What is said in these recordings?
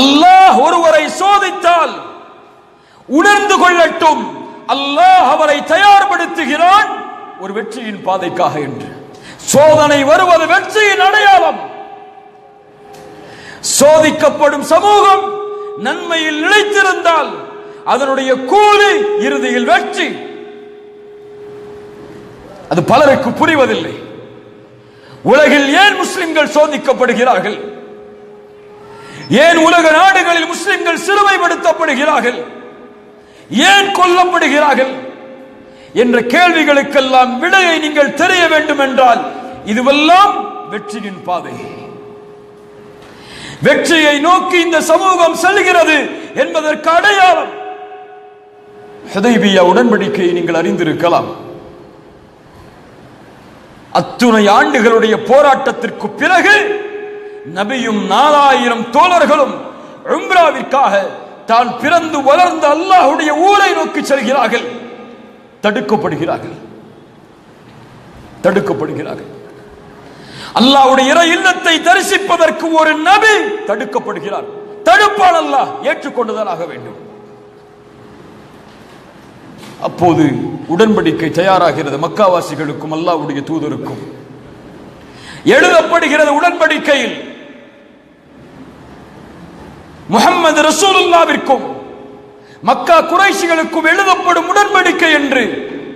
அல்லாஹ் ஒருவரை சோதித்தால் உணர்ந்து கொள்ளட்டும், அல்லாஹ் அவரை தயார்படுத்துகிறான் ஒரு வெற்றியின் பாதைக்காக என்று. சோதனை வருவது வெற்றியின் அடையாளம். சோதிக்கப்படும் சமூகம் நன்மையில் நிலைத்திருந்தால் அதனுடைய கூலி இறுதியில் வெற்றி. அது பலருக்கு புரிவதில்லை. உலகில் ஏன் முஸ்லிம்கள் சோதிக்கப்படுகிறார்கள்? ஏன் உலக நாடுகளில் முஸ்லிம்கள் சிறுமைப்படுத்தப்படுகிறார்கள்? ஏன் கொல்லப்படுகிறார்கள் என்ற கேள்விகளுக்கெல்லாம் விடையை நீங்கள் தெரிய வேண்டும் என்றால் இதுவெல்லாம் வெற்றியின் பாதை. வெற்றியை நோக்கி இந்த சமூகம் செல்கிறது என்பதற்கு அடையாளம் ஹுதைபியா உடன்படிக்கையை நீங்கள் அறிந்திருக்கலாம். அத்துணை ஆண்டுகளுடைய போராட்டத்திற்கு பிறகு நபியும் 4000 தோழர்களும் உம்ராவிற்காக தான் பிறந்து வளர்ந்த அல்லாஹ்வுடைய ஊரை நோக்கி செல்கிறார்கள். தடுக்கப்படுகிறார்கள். அல்லாஹ்வுடைய இறை இல்லத்தை தரிசிப்பதற்கு ஒரு நபி தடுக்கப்படுகிறார். தடுப்பான் அல்லாஹ், ஏற்றுக்கொண்டுதான் ஆக வேண்டும். அப்போது உடன்படிக்கை தயாராகிறது. மக்காவாசிகளுக்கும் அல்லாஹ்வுடைய தூதருக்கும் எழுதப்படுகிறது. உடன்படிக்கையில் முஹம்மது ரசூலுல்லாஹ்விற்கும் மக்கா குறைஷிகளுக்கும் எழுதப்படும் உடன்படிக்கை என்று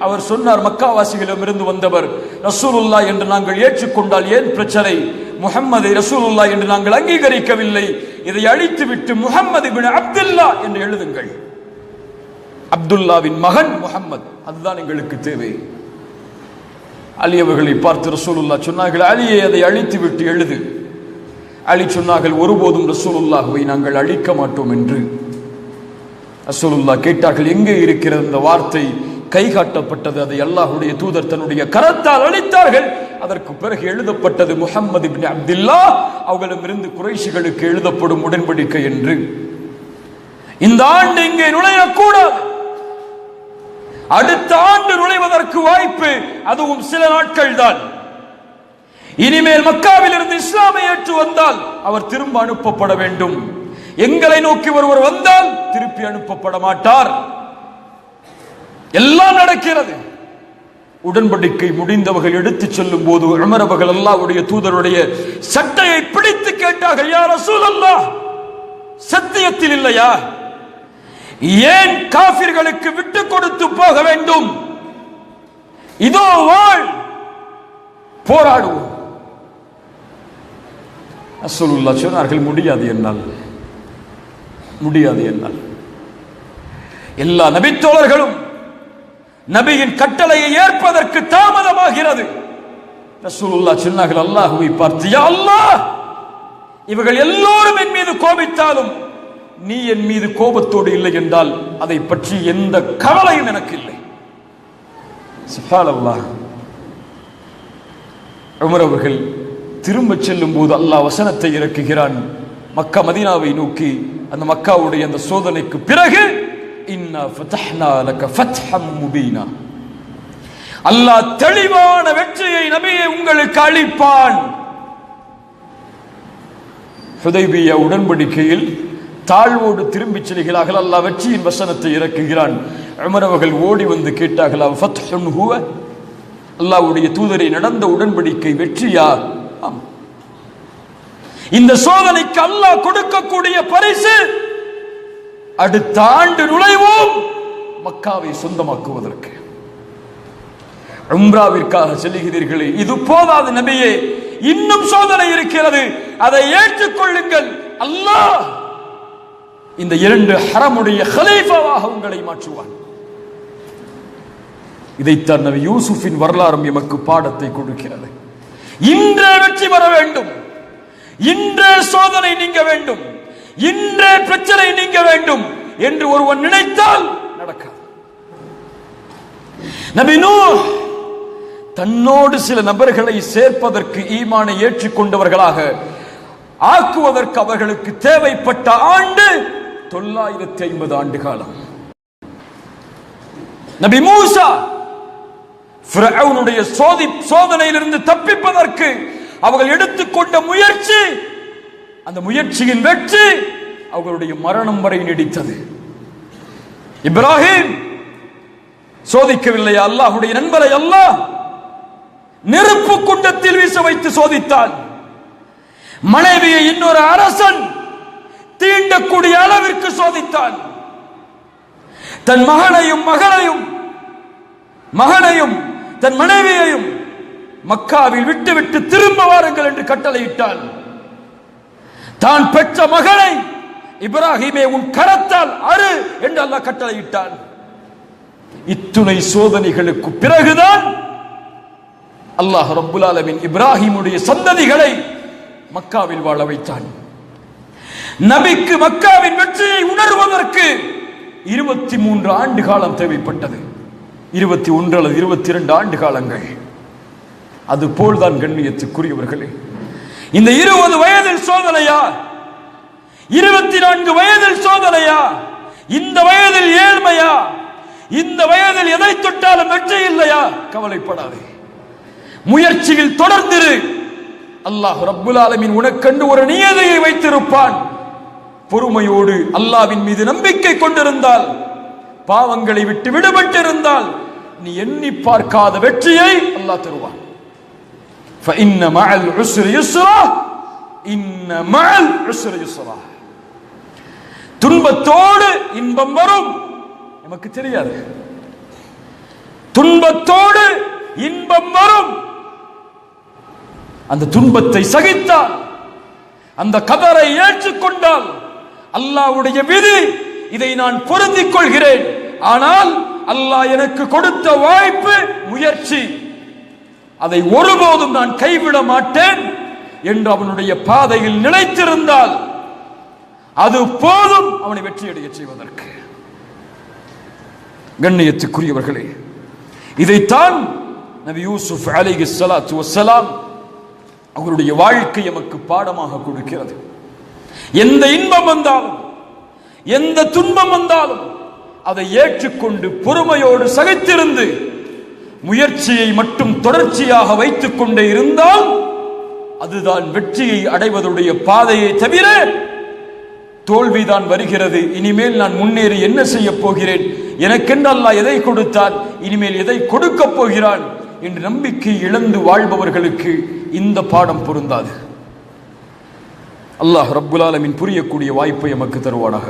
அவர் சொன்னார். மக்காவாசிகளிடம் இருந்து வந்தவர் ரசூலுல்லாஹ் என்று நாங்கள் ஏற்றுக்கொண்டால் ஏன் பிரச்சனை? முஹம்மதை ரசூலுல்லாஹ் என்று நாங்கள் அங்கீகரிக்கவில்லை. இதை அழித்துவிட்டு முஹம்மது இப்னு அப்துல்லா என்று எழுதுங்கள். அப்துல்லாவின் மகன் முஹம்மது, அதுதான் எங்களுக்கு தேவை. அலி அவர்களை பார்த்து ரசூலுல்லாஹ் சொன்னார்கள், அலியை அதை அழித்துவிட்டு எழுது. அலி சொன்னார்கள், ஒருபோதும் ரசூலுல்லாஹ்வை நாங்கள் அழிக்க மாட்டோம் என்று. ரசூலுல்லாஹ் கேட்டார்கள், எங்கே இருக்கிறது அந்த வார்த்தை? கை காட்டப்பட்டது. அதை அல்லாஹ்வுடைய தூதர் தன்னுடைய கரத்தால் அழித்தார்கள். அதற்கு பிறகு எழுதப்பட்டது முஹம்மது இப்னு அப்துல்லா அவர்களிடமிருந்து குறைஷிகளுக்கு எழுதப்படும் உடன்படிக்கை என்று. இந்த ஆண்டு இங்கே நுழையக்கூடாது, அடுத்த ஆண்டு நுழைவதற்கு வாய்ப்பு, அதுவும் சில நாட்கள் தான். இனிமேல் மக்காவில் இருந்து இஸ்லாமை ஏற்று வந்தால் அவர் திரும்ப அனுப்பப்பட வேண்டும். எங்களை நோக்கி ஒருவர் வந்தால் திருப்பி அனுப்பப்பட மாட்டார். எல்லாம் நடக்கிறது. உடன்படிக்கை முடிந்தவர்கள் எடுத்துச் செல்லும் போது உமர் அவர்கள் அல்லாஹ்வுடைய தூதருடைய சட்டையை பிடித்து கேட்டார்கள், யா ரசூலல்லாஹ், சத்தியத்தில் இல்லையா? ஏன் காபிர்களுக்கு விட்டு கொடுத்து போக வேண்டும்? இதோ வாழ், போராடுவோம். ரசூலுல்லாஹ் சொன்னார்கள், முடியாது என்னால். எல்லா நபித்தோழர்களும் நபியின் கட்டளையை ஏற்பதற்கு தாமதமாகிறது. ரசூலுல்லாஹ் சொன்னார்கள் அல்லாஹ்வை பார்த்து, யா அல்லாஹ், இவர்கள் எல்லோரும் என் மீது கோபித்தாலும் நீ என் மீது கோபத்தோடு இல்லை என்றால் அதை பற்றி எந்த கவலையும் எனக்கு இல்லை. சுப்ஹானல்லாஹ். உமர் அவர்கள் திரும்ப செல்லும் போது அல்லாஹ் வசனத்தை இறக்குகிறான் மக்கா மதீனாவை நோக்கி. அந்த மக்காவுடைய அந்த சோதனைக்கு பிறகு இன்னா ஃபதஹ்னா லக ஃபத்ஹம் முபீனா, அல்லாஹ் தெளிவான வெற்றியை நபியே உங்களுக்கு அளிப்பான். ஹுதைபியா உடன்படிக்கையில் தாழ்வோடு திரும்பி செல்கிறார்கள். அல்லாஹ் வெற்றியின் வசனத்தை இறக்குகிறான். உமர் அவர்கள் ஓடி வந்து கேட்டார்கள், ஃபத்ஹுன் ஹுவ, அல்லாஹ்வுடைய தூதரை நடந்த உடன்படிக்கை வெற்றியா? இந்த சோதனைக்கு அல்லாஹ் கொடுக்கக்கூடிய பரிசு அடுத்த ஆண்டு நுழைவோம் மக்காவை சொந்தமாக்குவதற்கு. உம்ராவிற்காக செல்கிறீர்களே, இது போதாது நபியே, இன்னும் சோதனை இருக்கிறது, அதை ஏற்றுக்கொள்ளுங்கள். அல்லாஹ் இந்த 2 ஹரமுடைய கலீஃபாவாக உங்களை மாற்றுவான். இதைத்தான் நபி யூசுஃபின் வரலாறும் எமக்கு பாடத்தை கொடுக்கிறது. இன்றே வெற்றி பெற வேண்டும், இன்றே சோதனை நீங்க வேண்டும், இன்றே பிரச்சனை நீங்க வேண்டும் என்று ஒருவன் நினைத்தால் நடக்காது. நபி நூஹ் தன்னோடு சில நபர்களை சேர்ப்பதற்கு, ஈமானை ஏற்றுக்கொண்டவர்களாக ஆக்குவதற்கு அவர்களுக்கு தேவைப்பட்ட ஆண்டு 950 ஆண்டு காலம். நபி மூசா ஃபிரௌனுடைய சோதனையிலிருந்து தப்பிப்பதற்கு அவர்கள் எடுத்துக்கொண்ட முயற்சி, அந்த முயற்சியின் வெற்றி அவர்களுடைய மரணம் வரை நீடித்தது. இப்ராஹிம் சோதிக்கவில்லையா அல்லாஹ்வுடைய நண்பரை? அல்லாஹ் நெருப்பு குண்டத்தில் வீச வைத்து சோதித்தான். மனைவியை இன்னொரு அரசன் தீண்டக்கூடிய அளவிற்கு சோதித்தான். தன் மகனையும் தன் மனைவியையும் மக்காவில் விட்டுவிட்டு திரும்ப வாருங்கள் என்று கட்டளையிட்டான். தான் பெற்ற மகனை இப்ராஹிமே உன் கரத்தால் அறு என்று அல்லாஹ் கட்டளையிட்டான். இத்துணை சோதனைகளுக்கு பிறகுதான் அல்லாஹ் ரப்புல் ஆலமீன் இப்ராஹிமுடைய சந்ததிகளை மக்காவில் வாழ வைத்தான். நபிக்கு மக்காவின் வெற்றியை உணர்வதற்கு 23 ஆண்டு காலம் தேவைப்பட்டது. 21 அல்லது 22 ஆண்டு காலங்கள். அது போல்தான் கண்ணியத்துக்குரியவர்களே, இந்த 20 வயதில் சோதனையா, 24 வயதில் சோதனையா, இந்த வயதில் ஏழ்மையா, இந்த வயதில் எதை தொட்டாலும் வெற்றி இல்லையா? கவலைப்படாதே, முயற்சியில் தொடர்ந்திரு. அல்லாஹ் ரப்புல் ஆலமீன் உனக்கென்று ஒரு நியதியை வைத்திருப்பான். பொறுமையோடு அல்லாஹ்வின் மீது நம்பிக்கை கொண்டிருந்தால், பாவங்களை விட்டு விடுபட்டிருந்தால், நீ எண்ணி பார்க்காத வெற்றியை அல்லாஹ் தருவான். فإن مع العسر يسرا إن مع العسر يسرا. துன்பத்தோடு இன்பம் வரும், நமக்கு தெரியாது. துன்பத்தோடு இன்பம் வரும். அந்த துன்பத்தை சகித்தால், அந்த கதரை ஏற்றுக்கொண்டால், அல்லாஹ்வுடைய விதி, இதை நான் பொருந்திக் கொள்கிறேன், ஆனால் அல்லாஹ் எனக்கு கொடுத்த வாய்ப்பு, முயற்சி, அதை ஒருபோதும் நான் கைவிட மாட்டேன் என்று அவனுடைய பாதையில் நிலைத்திருந்தால் அது போதும் அவனை வெற்றியடைய செய்வதற்கு. கண்ணியத்துக்குரியவர்களே, இதைத்தான் நபி யூசுப் அலைஹிஸ்ஸலாத்து வஸ்ஸலாம் அவருடைய வாழ்க்கை நமக்கு பாடமாக கொடுக்கிறது. எந்த இன்பம் வந்தாலும், எந்த துன்பம் வந்தாலும் அதை ஏற்றுக்கொண்டு பொறுமையோடு சகித்திருந்து முயற்சியை மட்டும் தொடர்ச்சியாக வைத்துக் கொண்டே இருந்தால் அதுதான் வெற்றியை அடைவதுடைய பாதையை தவிர தோல்விதான் வருகிறது. இனிமேல் நான் முன்னேறி என்ன செய்ய போகிறேன், எனக்கென்று அல்லாஹ் எதை கொடுத்தான், இனிமேல் எதை கொடுக்க போகிறான் என்று நம்பிக்கை இழந்து வாழ்பவர்களுக்கு இந்த பாடம் பொருந்தாது. அல்லாஹ் ரப்புல் ஆலமீன் புரியக்கூடிய வாய்ப்பை எமக்கு தருவானாக.